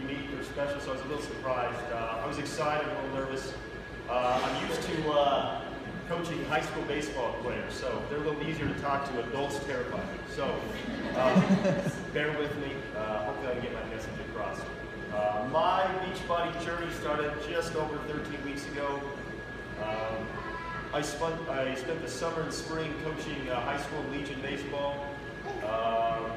unique or special, so I was a little surprised. I was excited, a little nervous. I'm used to coaching high school baseball players, so they're a little easier to talk to. Adults terrify me. So bear with me. Hopefully I can get my message across. My Beachbody journey started just over 13 weeks ago. I spent the summer and spring coaching high school and Legion baseball,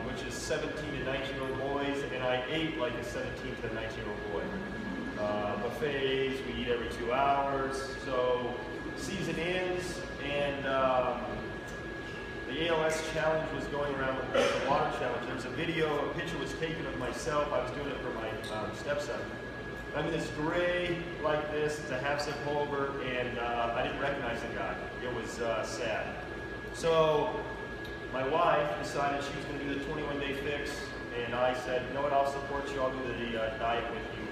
which is 17 to 19-year-old boys, and I ate like a 17 to 19-year-old boy. Buffets, we eat every 2 hours. So season ends, and the ALS challenge was going around with the water challenge. There was a video, a picture was taken of myself. I was doing it for my stepson. I'm in this gray like this, it's a half-zip pullover, and I didn't recognize the guy. It was sad. So my wife decided she was going to do the 21-day fix, and I said, you know what, I'll support you, I'll do the diet with you.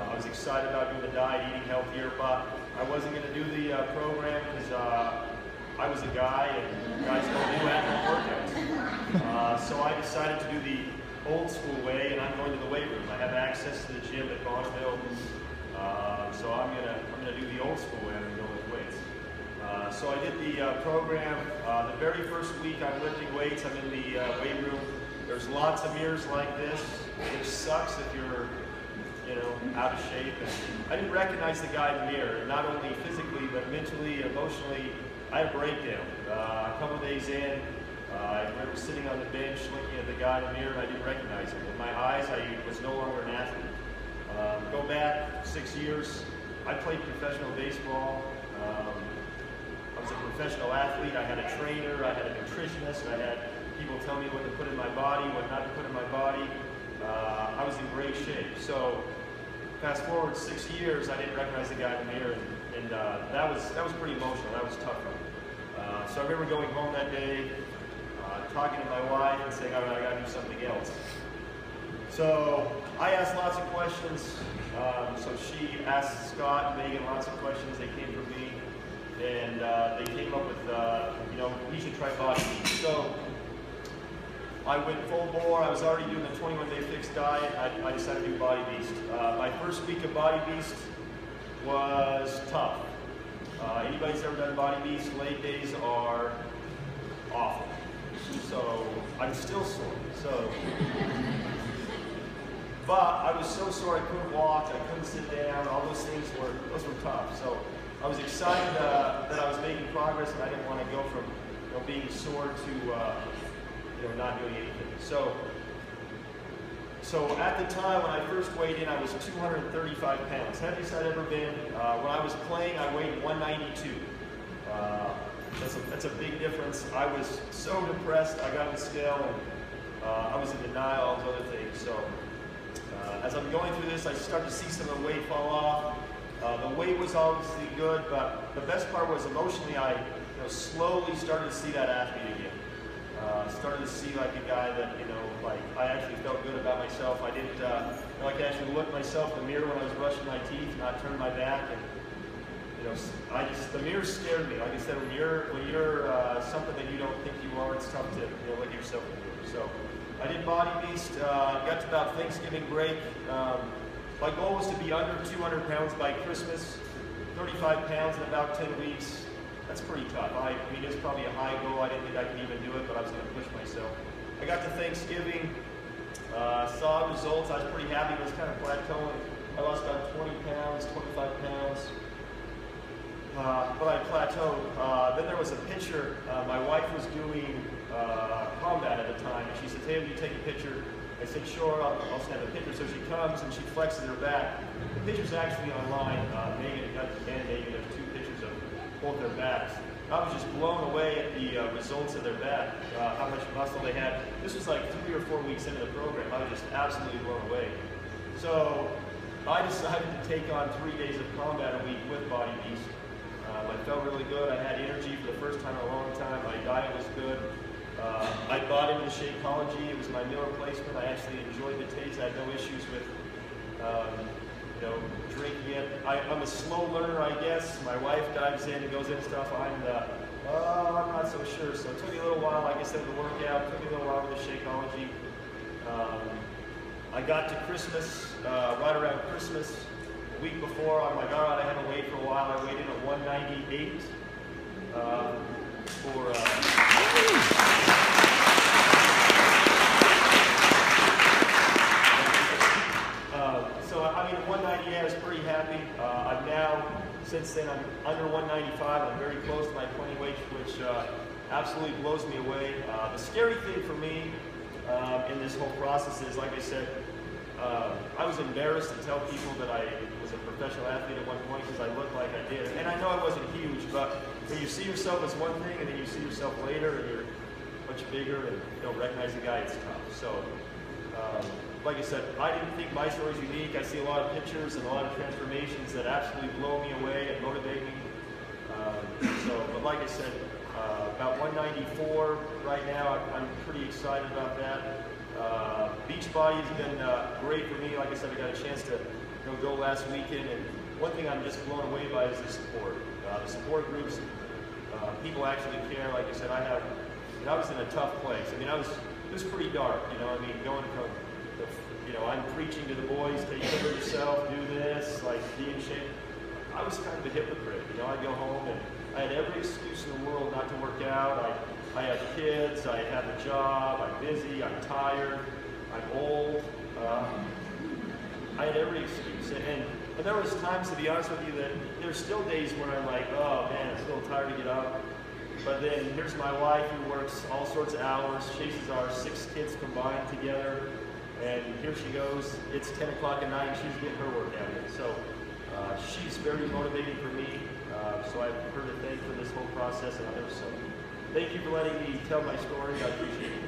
I was excited about doing the diet, eating healthier, but I wasn't going to do the program because I was a guy, and guys don't do active workouts. So I decided to do the old school way, and I'm going to the weight room. I have access to the gym at Bonneville, so I'm gonna do the old school way. I'm gonna go with weights. So I did the program. The very first week I'm lifting weights. I'm in the weight room. There's lots of mirrors like this, which sucks if you're, out of shape. And I didn't recognize the guy in the mirror, not only physically but mentally, emotionally. I had a breakdown. A couple of days in, I remember sitting on the bench looking at the guy in the mirror, and I didn't recognize him. In my eyes, I was no longer an athlete. Go back 6 years, I played professional baseball. I was a professional athlete. I had a trainer, I had a nutritionist, I had people tell me what to put in my body, what not to put in my body. I was in great shape. So fast forward 6 years, I didn't recognize the guy in the mirror, and that was pretty emotional. That was tough for me. So I remember going home that day, talking to my wife and saying, all right, I got to do something else. So I asked lots of questions. So she asked Scott and Megan lots of questions. They came from me, and they came up with, he should try Body Beast. So I went full bore. I was already doing the 21-day fixed diet. I decided to do Body Beast. My first week of Body Beast was tough. Anybody's ever done Body Beast, late days are awful. So I'm still sore. But I was so sore I couldn't walk, I couldn't sit down. All those things were tough. So I was excited that I was making progress, and I didn't want to go from being sore to not doing anything. So at the time when I first weighed in, I was 235 pounds. Heaviest I'd ever been. When I was playing, I weighed 192. That's a big difference. I was so depressed. I got on the scale, and I was in denial, all those other things. So as I'm going through this, I start to see some of the weight fall off. The weight was obviously good, but the best part was emotionally, I slowly started to see that athlete again. Started to see like a guy that, I actually felt good about myself. I didn't, I could actually look myself in the mirror when I was brushing my teeth, not turn my back. And, the mirror scared me. Like I said, when you're something that you don't think you are, it's tough to look at yourself in the mirror. So I did Body Beast, got to about Thanksgiving break. My goal was to be under 200 pounds by Christmas, 35 pounds in about 10 weeks. That's pretty tough. I mean, it's probably a high goal. I didn't think I could even do it, but I was going to push myself. I got to Thanksgiving, saw results. I was pretty happy. It was kind of plateauing. I lost about 20 pounds, 25 pounds. But I plateaued. Then there was a picture. My wife was doing combat at the time, and she said, "Hey, will you take a picture?" I said, "Sure, I'll snap a picture." So she comes and she flexes her back. The picture's actually online. Megan and Megan have 2 pictures of both their backs. I was just blown away at the results of their back, how much muscle they had. This was like 3 or 4 weeks into the program. I was just absolutely blown away. So I decided to take on 3 days of combat a week with Body Beast. I felt really good. I had energy for the first time in a long time. My diet was good. I bought into Shakeology. It was my meal replacement. I actually enjoyed the taste. I had no issues with drinking it. I'm a slow learner, I guess. My wife dives in and goes into stuff. I'm not so sure. So it took me a little while, like I said, the workout. It took me a little while with the Shakeology. I got to Christmas, right around Christmas, a week before. I'm like, all right, I haven't weighed for a while. I weighed in at 198 so I mean, 198, I was pretty happy. I'm now, since then, I'm under 195. I'm very close to my 20 weight, which absolutely blows me away. The scary thing for me in this whole process is, like I said, I was embarrassed to tell people that I was a professional athlete at one point because I looked like I did. And I know I wasn't huge, but when you see yourself as one thing and then you see yourself later and you're much bigger and you don't recognize the guy, it's tough. So, like I said, I didn't think my story was unique. I see a lot of pictures and a lot of transformations that absolutely blow me away and motivate me. But like I said, about 194 right now. I'm pretty excited about that. Beachbody has been great for me. Like I said, I got a chance to go last weekend, and one thing I'm just blown away by is the support. The support groups, people actually care. Like I said, I was in a tough place. I mean, it was pretty dark. I mean, going from I'm preaching to the boys, take care of yourself, do this, like be in shape. I was kind of a hypocrite. I'd go home and I had every excuse in the world not to work out. I have kids, I have a job, I'm busy, I'm tired, I'm old. I had every excuse. And there was times, to be honest with you, that there's still days where I'm like, oh man, I'm still tired to get up. But then here's my wife who works all sorts of hours, chases our 6 kids combined together, and here she goes. It's 10 o'clock at night and she's getting her workout in. So she's very motivating for me. So I have her to thank for this whole process and others. So thank you for letting me tell my story. I appreciate it.